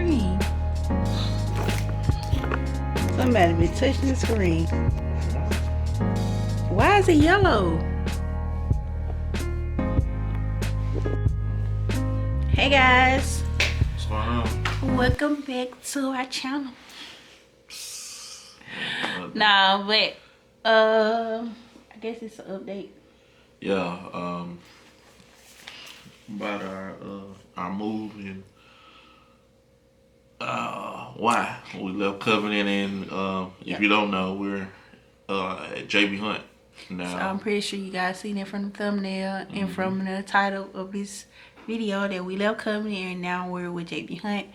screen. Somebody be touching the screen. Why is it yellow? Hey guys. What's going on? Welcome back to our channel. Nah, but I guess it's an update. Yeah, about our move and why we left Covenant, and if you don't know, we're at JB Hunt now. So I'm pretty sure you guys seen it from the thumbnail and from the title of this video that we left Covenant and now we're with JB Hunt.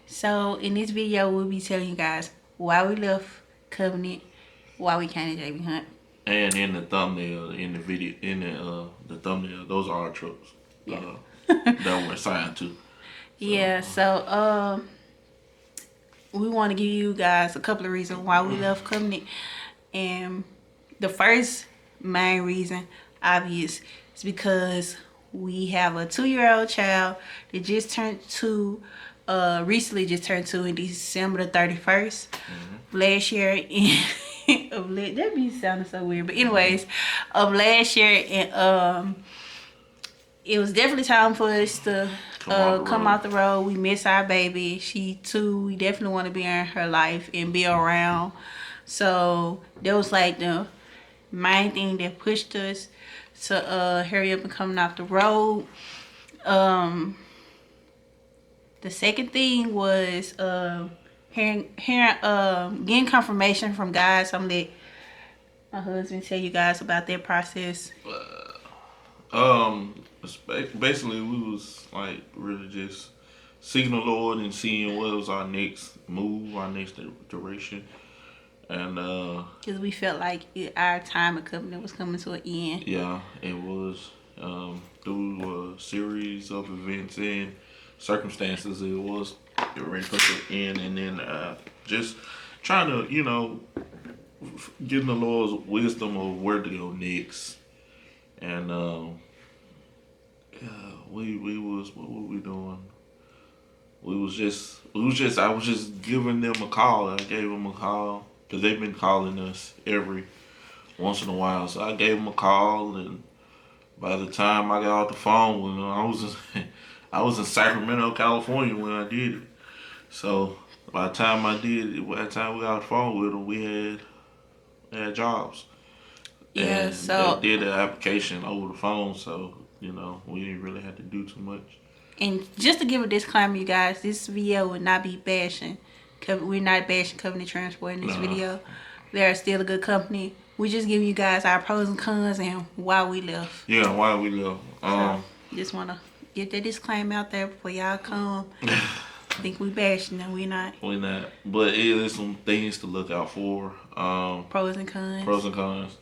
So in this video we'll be telling you guys why we left Covenant, why we came to JB Hunt. And in the thumbnail, in the video, in the thumbnail, those are our trucks that we're assigned to. So we want to give you guys a couple of reasons why we left Covenant. And the first main reason, obvious, is because we have a 2-year-old child that just turned 2, recently just turned 2 in December the 31st. Last year, that be sounding so weird, but anyways, of last year, and it was definitely time for us to come out the road. We miss our baby. She too. We definitely want to be in her life and be around. So that was like the main thing that pushed us to hurry up and coming off the road. The second thing was getting confirmation from God. So I'm gonna let my husband tell you guys about that process. Basically, we was like really just seeking the Lord and seeing what was our next move, our next direction, and because we felt like our time at Covenant was coming to an end. Yeah, it was through a series of events and circumstances. It was ready to end, and then just trying to getting the Lord's wisdom of where to go next, and what were we doing? I was just giving them a call. I gave them a call because they've been calling us every once in a while. So I gave them a call, and by the time I got off the phone with them, I was in Sacramento, California when I did it. So by the time we got off the phone with them, we had jobs. Yeah, and so they did the application over the phone. So we didn't really have to do too much. And just to give a disclaimer, you guys, this video will not be bashing. We're not bashing Covenant Transport in this video. They are still a good company. We just give you guys our pros and cons and why we left. Yeah, why we left. Just want to get that disclaimer out there before y'all come. Think we bashing them. We're not. We're not. But it is some things to look out for. Pros and cons. Pros and cons.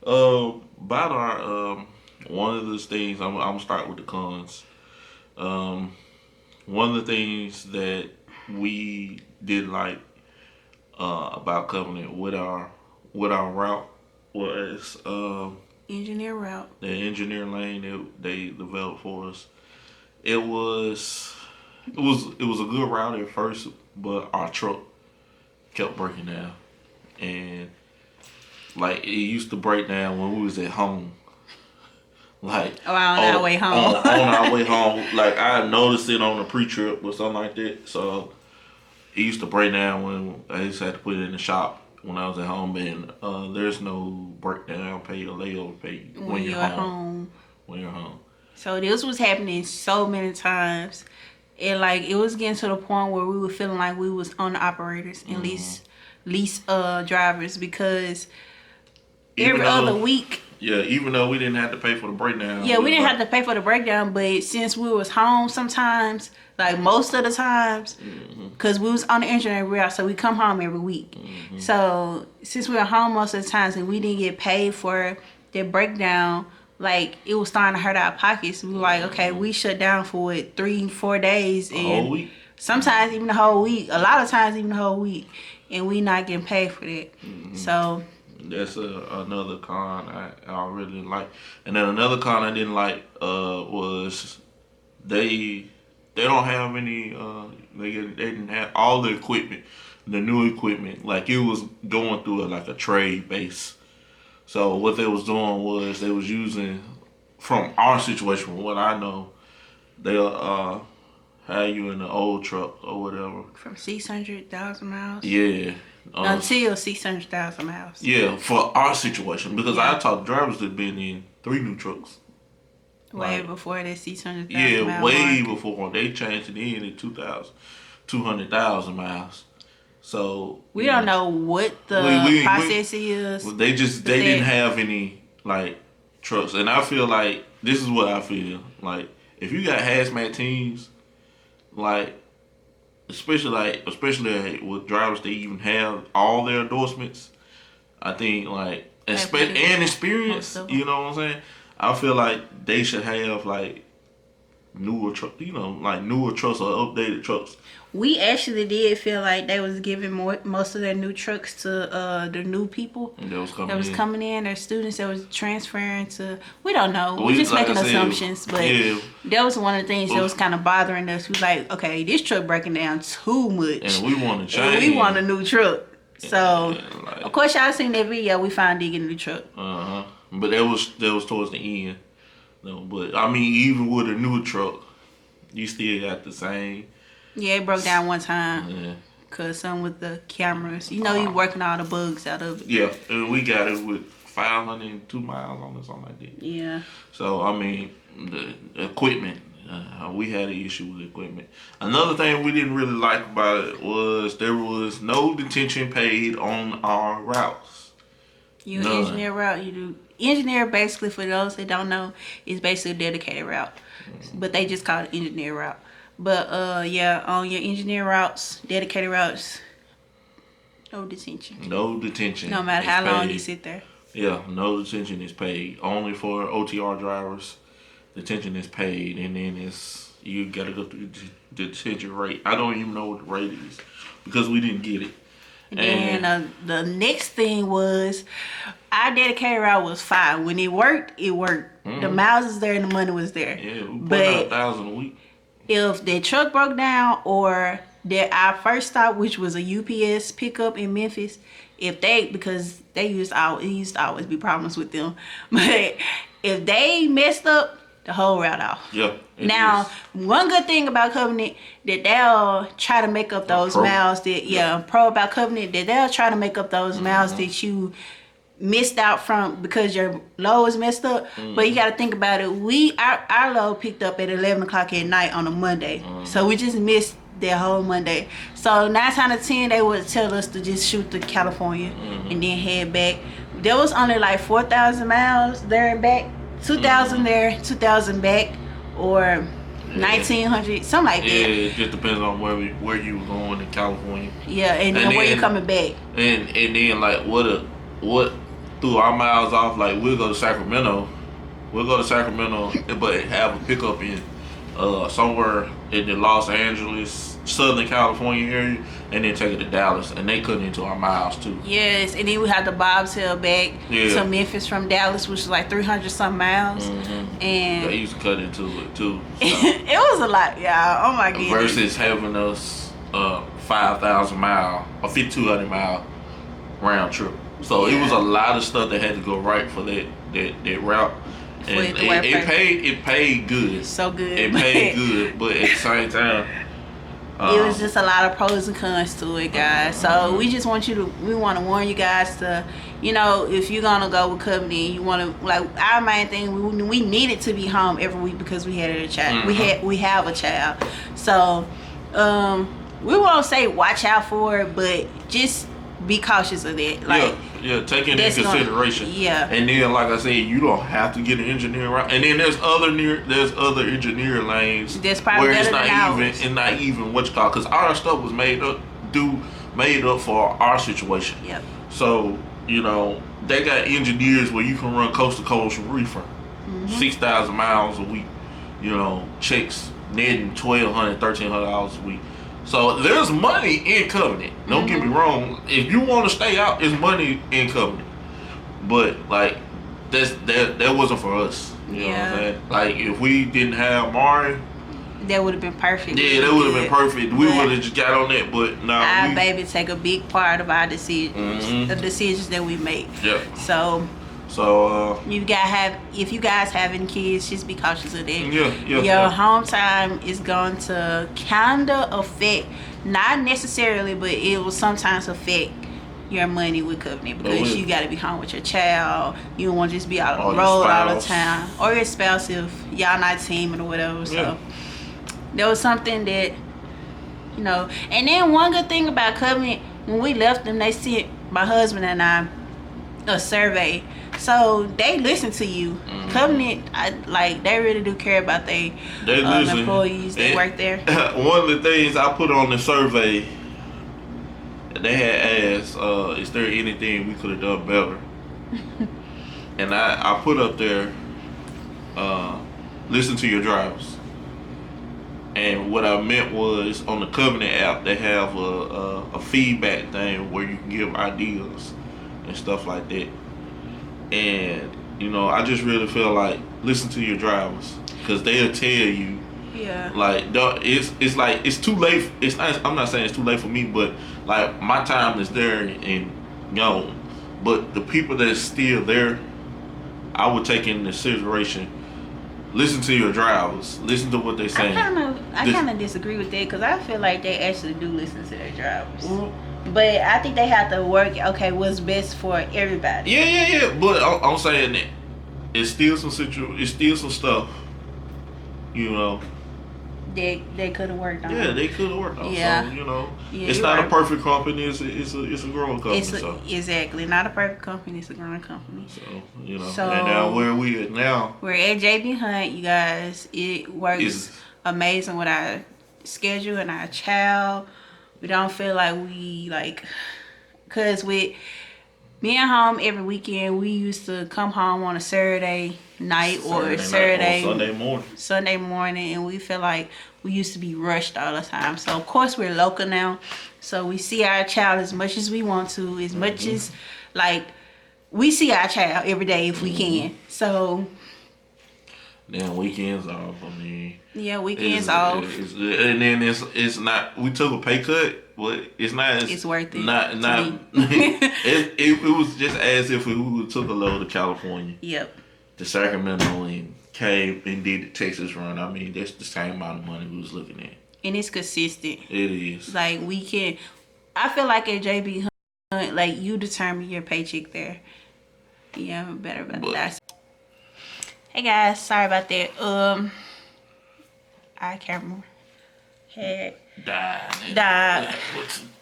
About our one of those things, I'm gonna start with the cons. One of the things that we did like about Covenant with our route was engineer route. The engineer lane that they developed for us. It was a good route at first, but our truck kept breaking down, and like it used to break down when we was at home. Like on our way home. on our way home, like I noticed it on a pre-trip or something like that. So it used to break down when I just had to put it in the shop when I was at home. And there's no breakdown pay or layover pay when you're home. When you're home. So this was happening so many times, and like it was getting to the point where we were feeling like we was owner operators and lease drivers, because every other week. Yeah, even though we didn't have to pay for the breakdown. Yeah, we didn't have to pay for the breakdown, but since we was home sometimes, like most of the times, because we was on the engineer route, so we come home every week. So since we were home most of the times and we didn't get paid for the breakdown, like it was starting to hurt our pockets. We were like, okay, we shut down for 3-4 days. And whole week? Sometimes even the whole week. A lot of times even the whole week. And we not getting paid for that. So that's another con I really didn't like. And then another con I didn't like was they they don't have any. They didn't have all the equipment, the new equipment. Like it was going through like a trade base. So what they was doing was they was using from our situation, from what I know, they'll have you in the old truck or whatever. From 600,000 miles. Yeah. Until 600,000 miles. Yeah, for our situation, because I talked to drivers that been in 3 new trucks. Way Like, before that 600,000 yeah, mile way mark. before they changed it in 200,000 miles. So We you don't know what the process is. Well, they didn't have any like trucks, and I feel like this is what I feel like. If you got hazmat teams, like especially with drivers, they even have all their endorsements. I think like and experience. You know what I'm saying? I feel like they should have like newer trucks, like newer trucks or updated trucks. We actually did feel like they was giving most of their new trucks to the new people that was coming in, their students that was transferring to. We don't know. We're just making assumptions, but that was one of the things that was kind of bothering us. We was like, okay, this truck breaking down too much, and we want to change. And we want a new truck. So of course y'all seen that video. We found getting a new truck. But that was towards the end. No, but I mean, even with a new truck, you still got the same. Yeah, it broke down one time. Yeah. Cause some with the cameras, you working all the bugs out of it. Yeah, and we got it with 502 miles on it, something like that. Yeah. So I mean, the equipment, we had an issue with equipment. Another thing we didn't really like about it was there was no detention paid on our routes. You engineer route, you do engineer. Basically, for those that don't know, is basically a dedicated route, but they just call it engineer route. But on your engineer routes, dedicated routes, no detention. No detention. No matter how long you sit there. Yeah, no detention is paid. Only for OTR drivers, detention is paid, and then you gotta go through the detention rate. I don't even know what the rate is because we didn't get it. And the next thing was our dedicated route was fine. When it worked, it worked. Mm-hmm. The miles was there and the money was there. Yeah, we put out 1,000 a week. If their truck broke down or our first stop, which was a UPS pickup in Memphis, because it used to always be problems with them, but if they messed up, the whole route off. Yeah. Now, one good thing about Covenant that they'll try to make up those miles pro about Covenant that they'll try to make up those miles that you missed out from because your load was messed up. But you got to think about it. Our load picked up at 11 o'clock at night on a Monday, so we just missed that whole Monday. So 9 out of 10 they would tell us to just shoot to California and then head back. There was only like 4,000 miles there and back, 2,000 there, 2,000 back, or 1,900, something like that. Yeah, it just depends on where you were going in California. Yeah, and then where you coming back. And then like what threw our miles off, like we'll go to Sacramento, but have a pickup in somewhere in the Los Angeles, Southern California area, and then take it to Dallas, and they cut into our miles too. Yes, and then we had the bobtail back to Memphis from Dallas, which is like 300 some miles. And they used to cut into it too. So. It was a lot, y'all. Oh my goodness. Versus having us 5,000 mile or 5,200 mile round trip. So it was a lot of stuff that had to go right for that route. And it paid good. So good. It paid good, but at the same time, it was just a lot of pros and cons to it, guys. So we want to warn you guys to, if you're gonna go with Covenant, you want to, like, our main thing, we needed to be home every week because we had a child. We have a child. So we won't say watch out for it, but just be cautious of that. Like, take it into consideration. And then, like I said, you don't have to get an engineer route. And then there's other engineer lanes that's probably where it's not even what you call, because our stuff was made up for our situation. Yep. So they got engineers where you can run coast to coast reefer, 6,000 miles a week. Checks netting $1,200, $1,300 a week. So there's money in Covenant. Don't get me wrong. If you want to stay out, there's money in Covenant. But like that wasn't for us. You know what I'm saying? Like if we didn't have Mari, that would have been perfect. Yeah, that would have been perfect. We But would have just got on that, but no. our baby take a big part of our decisions, Mhm. the decisions that we make. Yep. So So if you guys having kids, just be cautious of that. yeah. Your home time is going to kinda affect, not necessarily, but it will sometimes affect your money with Covenant, because you got to be home with your child. You don't want to just be out on the road all the time, or your spouse if y'all not teaming or whatever. So there was something that, you know. And then one good thing about Covenant, when we left them, they sent my husband and I a survey, so they listen to you. Covenant, they really do care about their employees that work there. One of the things I put on the survey, they had asked, is there anything we could have done better? And I put up there, listen to your drivers. And what I meant was, on the Covenant app, they have a feedback thing where you can give ideas and stuff like that. And, you know, I just really feel like, listen to your drivers, because they'll tell you. Yeah. Like, it's like, it's too late. It's not, I'm not saying it's too late for me, but like, my time is there and gone. But the people that's still there, I would take into consideration. Listen to your drivers. Listen to what they're saying. I kind of disagree with that, because I feel like they actually do listen to their drivers. But I think they have to work. Okay, what's best for everybody? Yeah. But I'm saying that it's still it's still some stuff, you know. They could have worked on. Yeah, they could have worked on. Yeah. So, you know, it's not a perfect company. It's a growing company. Exactly, not a perfect company. It's a growing company. So, you know, so, and now where we at now? We're at JB Hunt, you guys. It works amazing with our schedule and our child. We don't feel like because with being home every weekend, we used to come home on a Saturday night or Sunday morning, and we feel like we used to be rushed all the time. So of course we're local now, so we see our child as much as we want to, as much as we see our child every day if we can. So then weekends off. I mean, weekends off. And then it's not. We took a pay cut, but it's not. It's worth it. Not. it was just as if we took a load to California. Yep. To Sacramento and came and did the Texas run. I mean, that's the same amount of money we was looking at. And it's consistent. It is. Like, we can. I feel like at JB Hunt, like, you determine your paycheck there. Yeah, better about that. Hey guys, sorry about that. Our camera had died.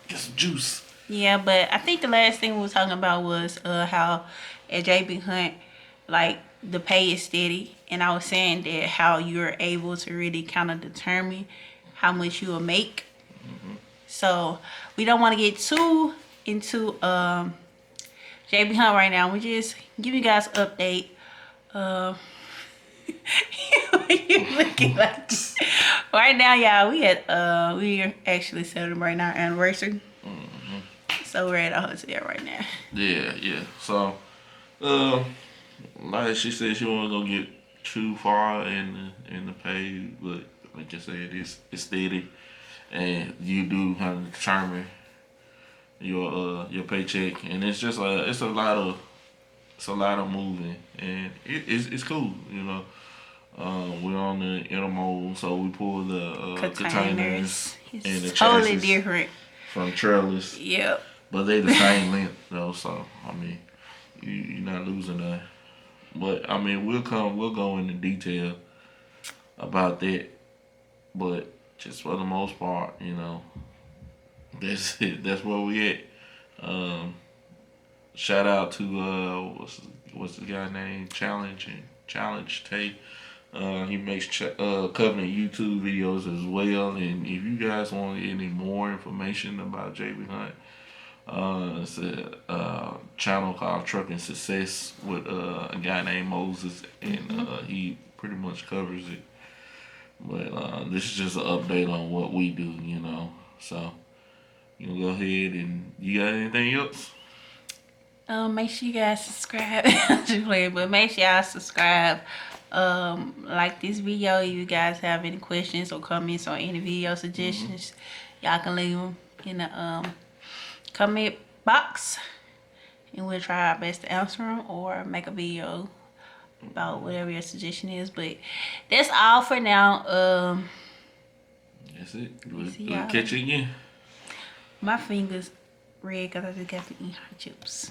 Get some juice. Yeah, but I think the last thing we were talking about was how at JB Hunt, like, the pay is steady, and I was saying that how you're able to really kind of determine how much you will make. So we don't want to get too into JB Hunt right now. We just give you guys an update. You're looking like this. Right now, y'all, we are actually celebrating our anniversary. So we're at a hotel right now. Yeah. So, like she said, she wasn't gonna get too far in the pay, but like I said, it's steady, and you do have to determine your paycheck, and it's just it's a lot of moving, and it's cool, you know. We're on the intermodal, so we pull the containers and the totally different from trailers. Yep. But they the same length though, so I mean, you're not losing that. But I mean, we'll go into detail about that. But just for the most part, you know, that's it. That's where we at. Shout out to what's the guy name? Challenge Tate. He makes Covenant YouTube videos as well. And if you guys want any more information about JB Hunt, it's a channel called Trucking Success with a guy named Moses, and he pretty much covers it. But this is just an update on what we do, you know. So you can go ahead, and you got anything else? Make sure you guys subscribe. But make sure y'all subscribe. Like this video. If you guys have any questions or comments or any video suggestions, y'all can leave them in the comment box, and we'll try our best to answer them or make a video about whatever your suggestion is. But that's all for now. That's it. See We'll y'all. catch you again. My fingers red because I just got to eat hot chips.